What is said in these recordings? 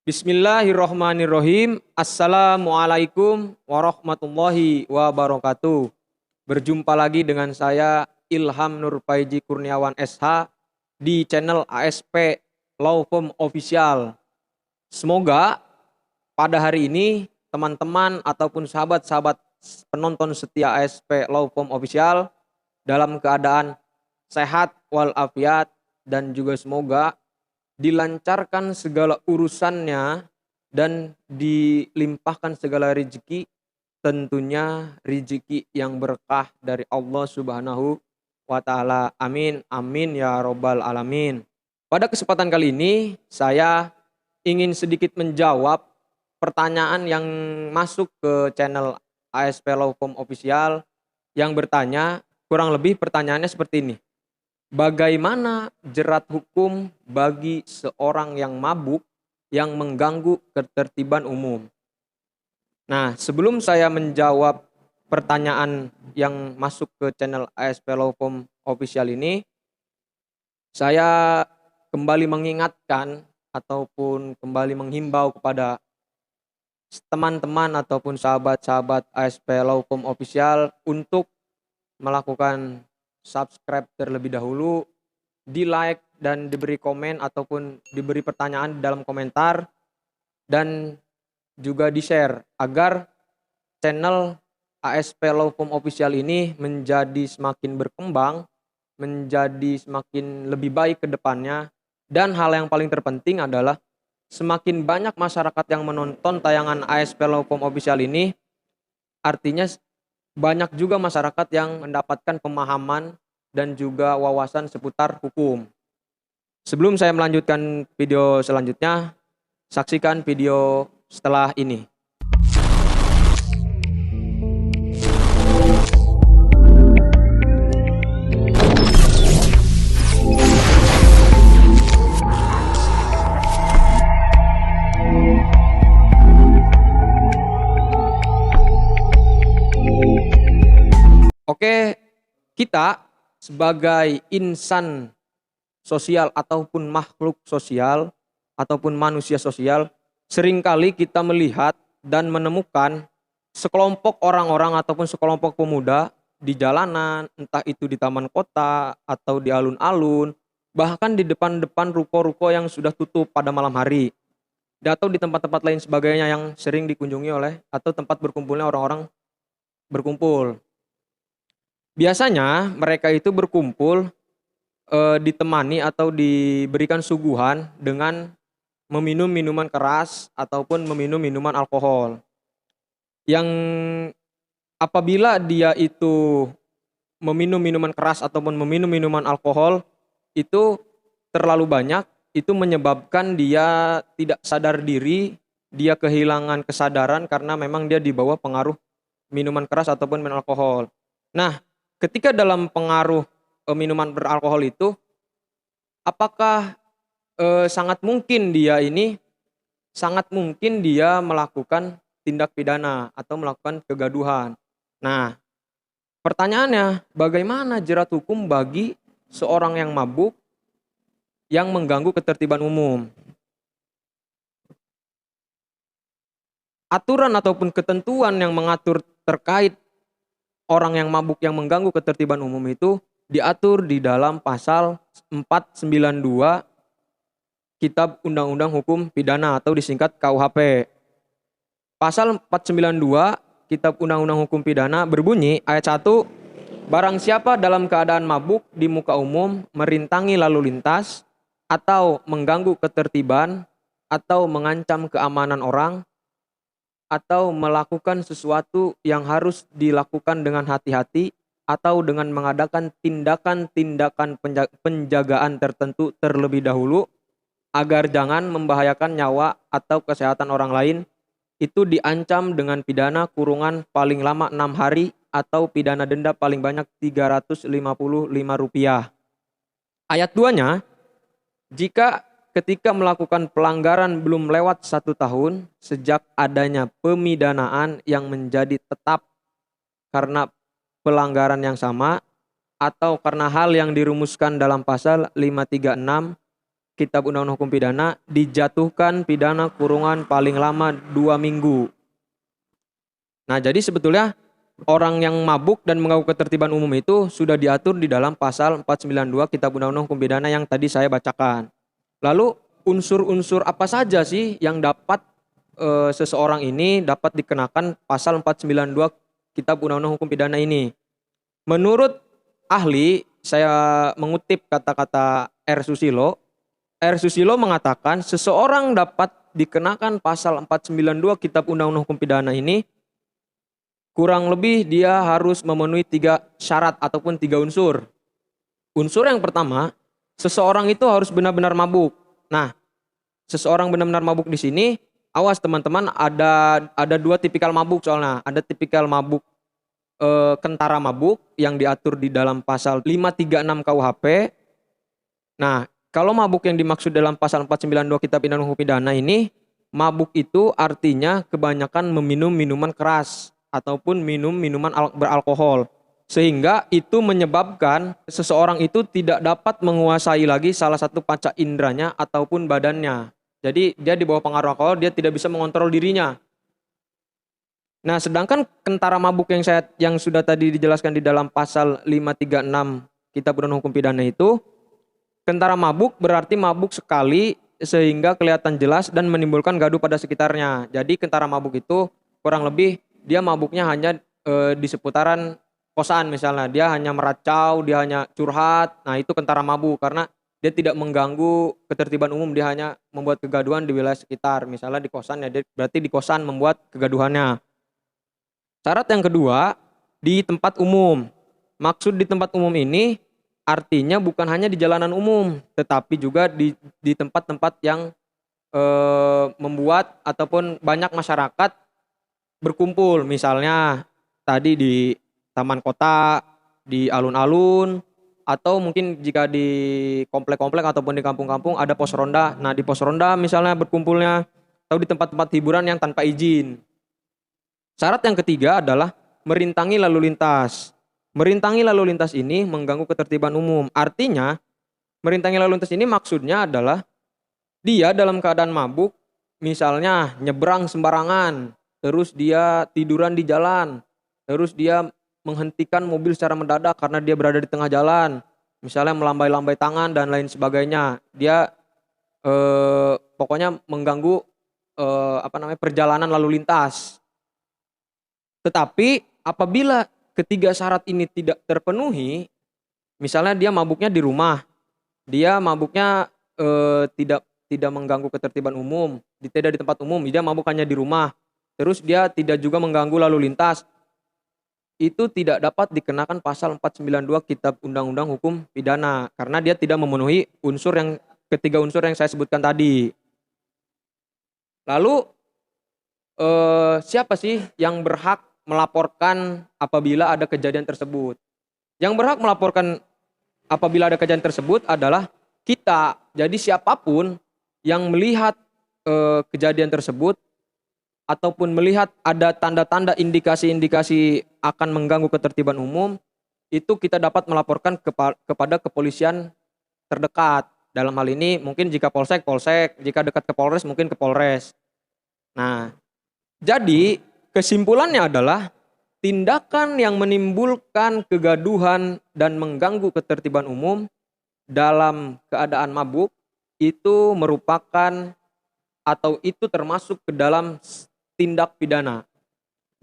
Bismillahirrohmanirrohim. Assalamualaikum warahmatullahi wabarakatuh. Berjumpa lagi dengan saya Ilham Nur Paiji Kurniawan SH di channel ASP Law Firm Official. Semoga pada hari ini teman-teman ataupun sahabat-sahabat penonton setia ASP Law Firm Official dalam keadaan sehat walafiat dan juga semoga dilancarkan segala urusannya dan dilimpahkan segala rezeki, tentunya rezeki yang berkah dari Allah Subhanahu wa taala. Amin amin ya robbal alamin. Pada kesempatan kali ini saya ingin sedikit menjawab pertanyaan yang masuk ke channel ASP Law Firm Official yang bertanya, kurang lebih pertanyaannya seperti ini. Bagaimana jerat hukum bagi seorang yang mabuk yang mengganggu ketertiban umum? Nah, sebelum saya menjawab pertanyaan yang masuk ke channel ASP Law Firm Official ini, saya kembali mengingatkan ataupun kembali menghimbau kepada teman-teman ataupun sahabat-sahabat ASP Law Firm Official untuk melakukan subscribe terlebih dahulu, di like dan diberi komen ataupun diberi pertanyaan dalam komentar, dan juga di share agar channel ASP Law Firm Official ini menjadi semakin berkembang, menjadi semakin lebih baik ke depannya, dan hal yang paling terpenting adalah semakin banyak masyarakat yang menonton tayangan ASP Law Firm Official ini, artinya banyak juga masyarakat yang mendapatkan pemahaman dan juga wawasan seputar hukum. Sebelum saya melanjutkan video selanjutnya, saksikan video setelah ini. Oke, kita sebagai insan sosial ataupun makhluk sosial ataupun manusia sosial, seringkali kita melihat dan menemukan sekelompok orang-orang ataupun sekelompok pemuda di jalanan, entah itu di taman kota atau di alun-alun, bahkan di depan-depan ruko-ruko yang sudah tutup pada malam hari, atau di tempat-tempat lain sebagainya yang sering dikunjungi oleh atau tempat berkumpulnya orang-orang berkumpul. Biasanya mereka itu berkumpul ditemani atau diberikan suguhan dengan meminum minuman keras ataupun meminum minuman alkohol. Yang apabila dia itu meminum minuman keras ataupun meminum minuman alkohol itu terlalu banyak, itu menyebabkan dia tidak sadar diri, dia kehilangan kesadaran karena memang dia di bawah pengaruh minuman keras ataupun minuman alkohol. Nah, ketika dalam pengaruh minuman beralkohol itu, apakah sangat mungkin dia melakukan tindak pidana atau melakukan kegaduhan. Nah, pertanyaannya, bagaimana jerat hukum bagi seorang yang mabuk yang mengganggu ketertiban umum? Aturan ataupun ketentuan yang mengatur terkait orang yang mabuk yang mengganggu ketertiban umum itu diatur di dalam pasal 492 Kitab Undang-Undang Hukum Pidana atau disingkat KUHP. Pasal 492 Kitab Undang-Undang Hukum Pidana berbunyi ayat 1, barang siapa dalam keadaan mabuk di muka umum merintangi lalu lintas atau mengganggu ketertiban atau mengancam keamanan orang atau melakukan sesuatu yang harus dilakukan dengan hati-hati atau dengan mengadakan tindakan-tindakan penjagaan tertentu terlebih dahulu agar jangan membahayakan nyawa atau kesehatan orang lain, itu diancam dengan pidana kurungan paling lama 6 hari atau pidana denda paling banyak Rp355. Ayat 2-nya, jika ketika melakukan pelanggaran belum lewat 1 tahun sejak adanya pemidanaan yang menjadi tetap karena pelanggaran yang sama atau karena hal yang dirumuskan dalam pasal 536 Kitab Undang-Undang Hukum Pidana dijatuhkan pidana kurungan paling lama 2 minggu. Nah, jadi sebetulnya orang yang mabuk dan mengganggu ketertiban umum itu sudah diatur di dalam pasal 492 Kitab Undang-Undang Hukum Pidana yang tadi saya bacakan. Lalu unsur-unsur apa saja sih yang dapat seseorang ini dapat dikenakan pasal 492 Kitab Undang-Undang Hukum Pidana ini? Menurut ahli, saya mengutip kata-kata R. Susilo. R. Susilo mengatakan seseorang dapat dikenakan pasal 492 Kitab Undang-Undang Hukum Pidana ini kurang lebih dia harus memenuhi 3 syarat ataupun 3 unsur. Unsur yang pertama, seseorang itu harus benar-benar mabuk. Nah, seseorang benar-benar mabuk di sini, awas teman-teman, ada 2 tipikal mabuk soalnya. Ada tipikal mabuk kentara mabuk yang diatur di dalam pasal 536 KUHP. Nah, kalau mabuk yang dimaksud dalam pasal 492 Kitab Undang-Undang Hukum Pidana ini, mabuk itu artinya kebanyakan meminum minuman keras ataupun minum minuman beralkohol. Sehingga itu menyebabkan seseorang itu tidak dapat menguasai lagi salah satu panca inderanya ataupun badannya. Jadi dia di bawah pengaruh alkohol, dia tidak bisa mengontrol dirinya. Nah, sedangkan kentara mabuk yang sudah tadi dijelaskan di dalam pasal 536 Kitab Undang-Undang Hukum Pidana itu, kentara mabuk berarti mabuk sekali sehingga kelihatan jelas dan menimbulkan gaduh pada sekitarnya. Jadi kentara mabuk itu kurang lebih dia mabuknya hanya di seputaran kosan misalnya. Dia hanya meracau, dia hanya curhat. Nah, itu kentara mabuk karena dia tidak mengganggu ketertiban umum, dia hanya membuat kegaduhan di wilayah sekitar. Misalnya di kosan ya, berarti di kosan membuat kegaduhannya. Syarat yang kedua, di tempat umum. Maksud di tempat umum ini artinya bukan hanya di jalanan umum, tetapi juga di tempat-tempat yang membuat ataupun banyak masyarakat berkumpul. Misalnya tadi di taman kota, di alun-alun, atau mungkin jika di komplek-komplek ataupun di kampung-kampung ada pos ronda. Nah, di pos ronda misalnya berkumpulnya, atau di tempat-tempat hiburan yang tanpa izin. Syarat yang ketiga adalah merintangi lalu lintas. Merintangi lalu lintas ini mengganggu ketertiban umum. Artinya, merintangi lalu lintas ini maksudnya adalah dia dalam keadaan mabuk, misalnya nyebrang sembarangan, terus dia tiduran di jalan, terus dia menghentikan mobil secara mendadak karena dia berada di tengah jalan, misalnya melambai-lambai tangan dan lain sebagainya. Dia pokoknya mengganggu perjalanan lalu lintas. Tetapi apabila ketiga syarat ini tidak terpenuhi, misalnya dia mabuknya di rumah, dia mabuknya tidak mengganggu ketertiban umum, tidak di tempat umum, dia mabuk hanya di rumah, terus dia tidak juga mengganggu lalu lintas, itu tidak dapat dikenakan pasal 492 Kitab Undang-Undang Hukum Pidana karena dia tidak memenuhi ketiga unsur yang saya sebutkan tadi. Lalu siapa sih yang berhak melaporkan apabila ada kejadian tersebut? Yang berhak melaporkan apabila ada kejadian tersebut adalah kita. Jadi siapapun yang melihat kejadian tersebut ataupun melihat ada tanda-tanda indikasi-indikasi akan mengganggu ketertiban umum, itu kita dapat melaporkan kepada kepolisian terdekat. Dalam hal ini mungkin jika polsek, jika dekat ke polres mungkin ke polres. Nah, jadi kesimpulannya adalah tindakan yang menimbulkan kegaduhan dan mengganggu ketertiban umum dalam keadaan mabuk itu merupakan atau itu termasuk ke dalam tindak pidana.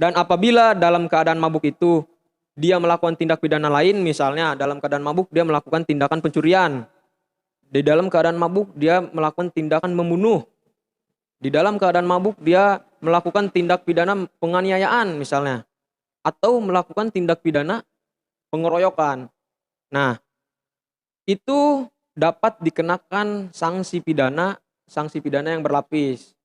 Dan apabila dalam keadaan mabuk itu dia melakukan tindak pidana lain, misalnya dalam keadaan mabuk dia melakukan tindakan pencurian. Di dalam keadaan mabuk dia melakukan tindakan membunuh. Di dalam keadaan mabuk dia melakukan tindak pidana penganiayaan misalnya, atau melakukan tindak pidana pengeroyokan. Nah, itu dapat dikenakan sanksi pidana yang berlapis.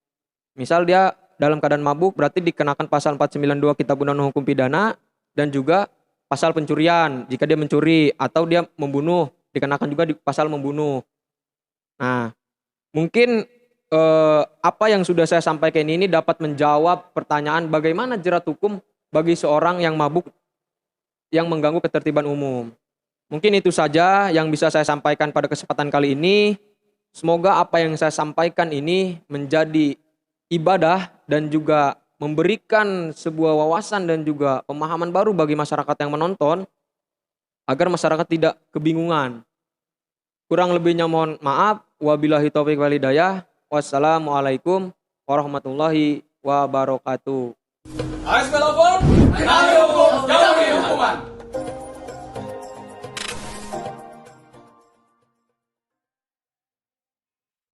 Misal dia dalam keadaan mabuk berarti dikenakan pasal 492 Kitab Undang-Undang Hukum Pidana dan juga pasal pencurian jika dia mencuri, atau dia membunuh dikenakan juga di pasal membunuh. Nah, mungkin apa yang sudah saya sampaikan ini dapat menjawab pertanyaan bagaimana jerat hukum bagi seorang yang mabuk yang mengganggu ketertiban umum. Mungkin itu saja yang bisa saya sampaikan pada kesempatan kali ini. Semoga apa yang saya sampaikan ini menjadi ibadah dan juga memberikan sebuah wawasan dan juga pemahaman baru bagi masyarakat yang menonton agar masyarakat tidak kebingungan. Kurang lebihnya mohon maaf. Wabillahi taufiq wal hidayah. Wassalamualaikum warahmatullahi wabarakatuh.